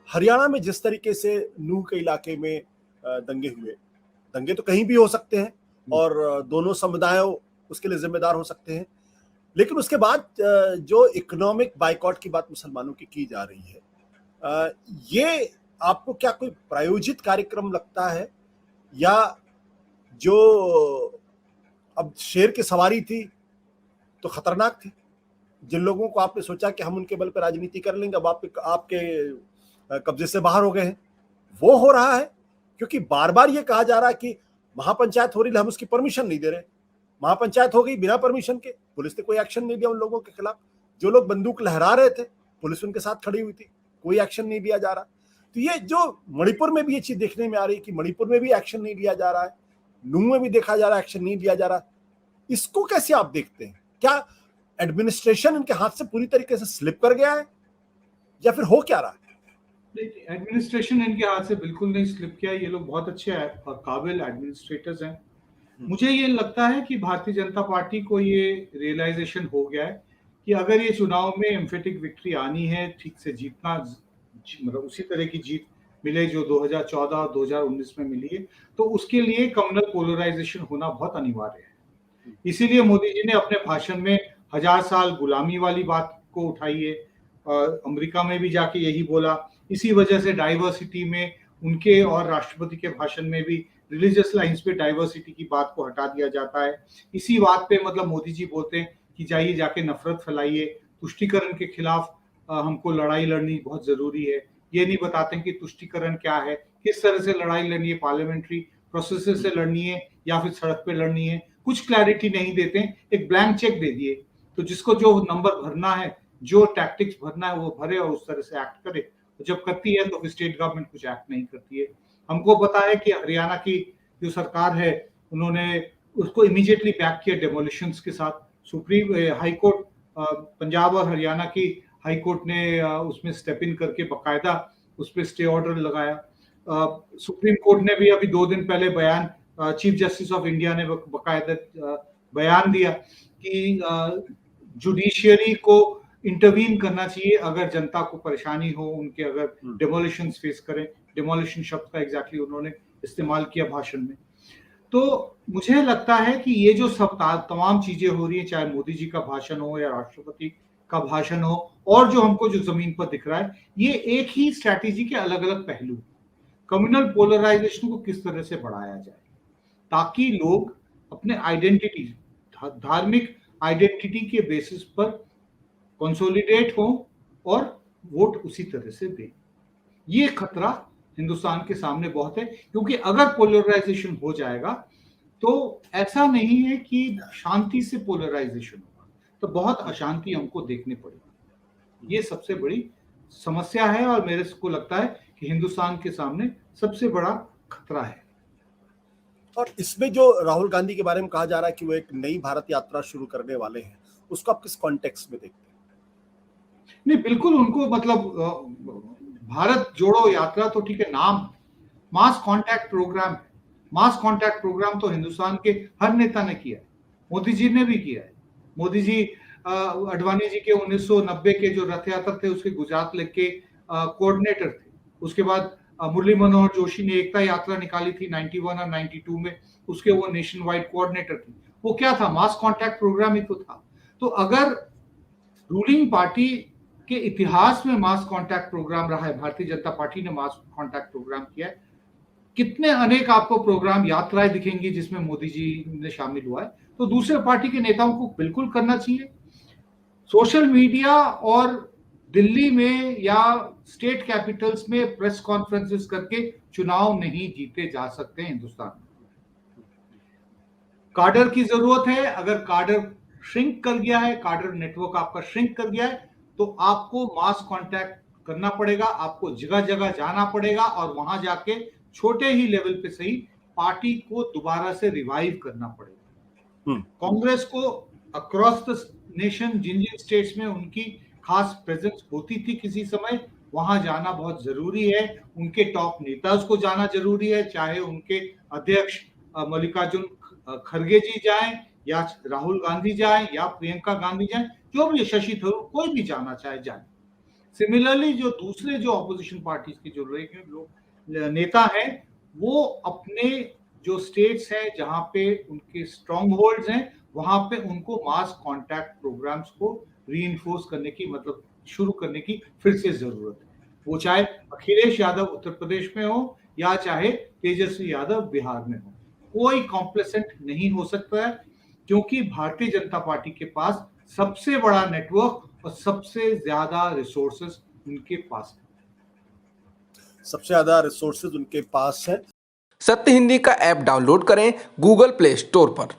हरियाणा में जिस तरीके से नूह के इलाके में दंगे हुए, दंगे तो कहीं भी हो सकते हैं और दोनों समुदायों उसके लिए जिम्मेदार हो सकते हैं, लेकिन उसके बाद जो इकोनॉमिक बाइकॉट की बात मुसलमानों की जा रही है, ये आपको क्या कोई प्रायोजित कार्यक्रम लगता है, या जो अब शेर की सवारी थी तो खतरनाक थी, जिन लोगों को आपने सोचा कि हम उनके बल पर राजनीति कर लेंगे, अब आपके कब्जे से बाहर हो गए हैं, वो हो रहा है? क्योंकि बार बार ये कहा जा रहा है कि महापंचायत हो रही है, हम उसकी परमिशन नहीं दे रहे। महापंचायत हो गई बिना परमिशन के, पुलिस ने कोई एक्शन नहीं लिया उन लोगों के खिलाफ। जो लोग बंदूक लहरा रहे थे, पुलिस उनके साथ खड़ी हुई थी, कोई एक्शन नहीं लिया जा रहा। तो ये जो मणिपुर में भी ये चीज देखने में आ रही है कि मणिपुर में भी एक्शन नहीं लिया जा रहा है, नूह में भी देखा जा रहा है एक्शन नहीं लिया जा रहा, इसको कैसे आप देखते हैं? क्या एडमिनिस्ट्रेशन इनके हाथ से पूरी तरीके से स्लिप कर गया है, या फिर हो क्या रहा है? एडमिनिस्ट्रेशन इनके हाथ से बिल्कुल नहीं स्लिप किया। ये लोग बहुत अच्छे और काबिल एडमिनिस्ट्रेटर्स हैं। मुझे ये लगता है कि भारतीय जनता पार्टी को ये रियलाइजेशन हो गया है कि अगर ये चुनाव में एम्फेटिक विक्ट्री आनी है, ठीक से जीतना, मतलब उसी तरह की जीत मिले जो 2014 और 2019 में मिली है, तो उसके लिए कम्युनल पोलराइजेशन होना बहुत अनिवार्य है। इसीलिए मोदी जी ने अपने भाषण में 1000 साल गुलामी वाली बात को उठाई है, और अमेरिका में भी जाके यही बोला। इसी वजह से डाइवर्सिटी में उनके और राष्ट्रपति के भाषण में भी रिलीजियस लाइंस पे डाइवर्सिटी की बात को हटा दिया जाता है। इसी बात पे मतलब मोदी जी बोलते हैं कि जाइए जाके नफरत फैलाइए, तुष्टीकरण के खिलाफ हमको लड़ाई लड़नी बहुत जरूरी है। ये नहीं बताते कि तुष्टीकरण क्या है, किस तरह से लड़ाई लड़नी है, पार्लियामेंट्री प्रोसेस से लड़नी है या फिर सड़क पे लड़नी है, कुछ क्लैरिटी नहीं देते। एक ब्लैंक चेक दे दिए, तो जिसको जो नंबर भरना है, जो टैक्टिक्स भरना है वो भरे और उस तरह से एक्ट करे। जब करती है तो फिर स्टेट गवर्नमेंट कुछ एक्ट नहीं करती है। हमको पता है कि हरियाणा की जो सरकार है उन्होंने उसको इमीडिएटली बैक किया डेमोलिशंस के साथ। सुप्रीम हाई कोर्ट, पंजाब और हरियाणा की हाई कोर्ट ने उसमें स्टेप इन करके बकायदा उस पर स्टे ऑर्डर लगाया। सुप्रीम कोर्ट ने भी अभी 2 दिन पहले बयान, चीफ जस्टिस ऑफ इंडिया ने बकायदा बयान दिया कि जुडिशियरी को इंटरवीन करना चाहिए अगर जनता को परेशानी हो, उनके अगर डेमोलिशन फेस करें। डेमोलिशन शब्द का एग्जैक्टली उन्होंने इस्तेमाल किया भाषण में। तो मुझे लगता है कि ये जो सब तमाम चीजें हो रही है, चाहे मोदी जी का भाषण हो या राष्ट्रपति का भाषण हो, और जो हमको जो जमीन पर दिख रहा है, ये एक ही स्ट्रैटेजी के अलग अलग पहलू। कम्युनल पोलराइजेशन को किस तरह से बढ़ाया जाए ताकि लोग अपने आइडेंटिटी, धार्मिक आइडेंटिटी के बेसिस पर कंसोलिडेट हो और वोट उसी तरह से दें। ये खतरा हिंदुस्तान के सामने बहुत है, क्योंकि अगर पोलराइजेशन हो जाएगा तो ऐसा नहीं है कि शांति से पोलराइजेशन होगा, तो बहुत अशांति हमको देखने पड़ेगी। ये सबसे बड़ी समस्या है और मेरे को लगता है कि हिंदुस्तान के सामने सबसे बड़ा खतरा है। और इसमें जो राहुल गांधी के बारे में कहा जा रहा है कि वो एक नई भारत यात्रा शुरू करने वाले हैं, उसको आप किस कॉन्टेक्स्ट में देखते हैं? नहीं, बिल्कुल उनको मतलब भारत जोड़ो यात्रा तो ठीक है, नाम मास कांटेक्ट प्रोग्राम। मास कांटेक्ट प्रोग्राम तो हिंदुस्तान के हर नेता ने किया है, मोदी जी ने भी किया है। मोदी जी अडवाणी जी के 1990 के जो रथ यात्रा थे उसके गुजरात लेग के कोऑर्डिनेटर थे। उसके बाद मुरली मनोहर जोशी ने एकता यात्रा निकाली थी 91 और 92 में, उसके वो नेशन वाइड कोऑर्डिनेटर थे। वो क्या था? मास कांटेक्ट प्रोग्राम ही तो था। तो अगर रूलिंग पार्टी के इतिहास में मास कांटेक्ट प्रोग्राम रहा है, भारतीय जनता पार्टी ने मास कांटेक्ट प्रोग्राम किया है, कितने अनेक आपको प्रोग्राम यात्राएं दिखेंगी जिसमें मोदी जी ने शामिल हुआ है, तो दूसरे पार्टी के नेताओं को बिल्कुल करना चाहिए। सोशल मीडिया और दिल्ली में या स्टेट कैपिटल्स में प्रेस कॉन्फ्रेंसेस करके चुनाव नहीं जीते जा सकते हिंदुस्तान में। कार्डर की जरूरत है। अगर कार्डर श्रिंक कर गया है, कार्डर नेटवर्क आपका श्रिंक कर गया है, तो आपको मास कांटेक्ट करना पड़ेगा, आपको जगह जगह जाना पड़ेगा और वहां जाके छोटे ही लेवल पे सही पार्टी को दोबारा से रिवाइव करना पड़ेगा। कांग्रेस को अक्रॉस द नेशन जिन जिन स्टेट्स में उनकी खास प्रेजेंस होती थी किसी समय, वहां जाना बहुत जरूरी है। उनके टॉप नेता को जाना जरूरी है, चाहे उनके अध्यक्ष मल्लिकार्जुन खड़गे जी जाएं या राहुल गांधी जाएं या प्रियंका गांधी जाएं, जो भी, शशि थरूर, कोई भी जाना चाहे जाए। सिमिलरली जो दूसरे जो ऑपोजिशन पार्टीज के जो लोग नेता हैं, वो अपने जो स्टेट्स हैं जहां पे उनके स्ट्रॉन्ग होल्ड्स हैं, वहां पे उनको मास कॉन्टैक्ट प्रोग्राम्स को रीइंफोर्स करने की, मतलब शुरू करने की फिर से जरूरत है। वो चाहे अखिलेश यादव उत्तर प्रदेश में हो या चाहे तेजस्वी यादव बिहार में हो, कोई कॉम्प्लेसेंट नहीं हो सकता है, क्योंकि भारतीय जनता पार्टी के पास सबसे बड़ा नेटवर्क और सबसे ज्यादा रिसोर्सेस उनके पास है। सबसे ज्यादा रिसोर्सेज उनके पास है। सत्य हिंदी का ऐप डाउनलोड करें गूगल प्ले स्टोर पर।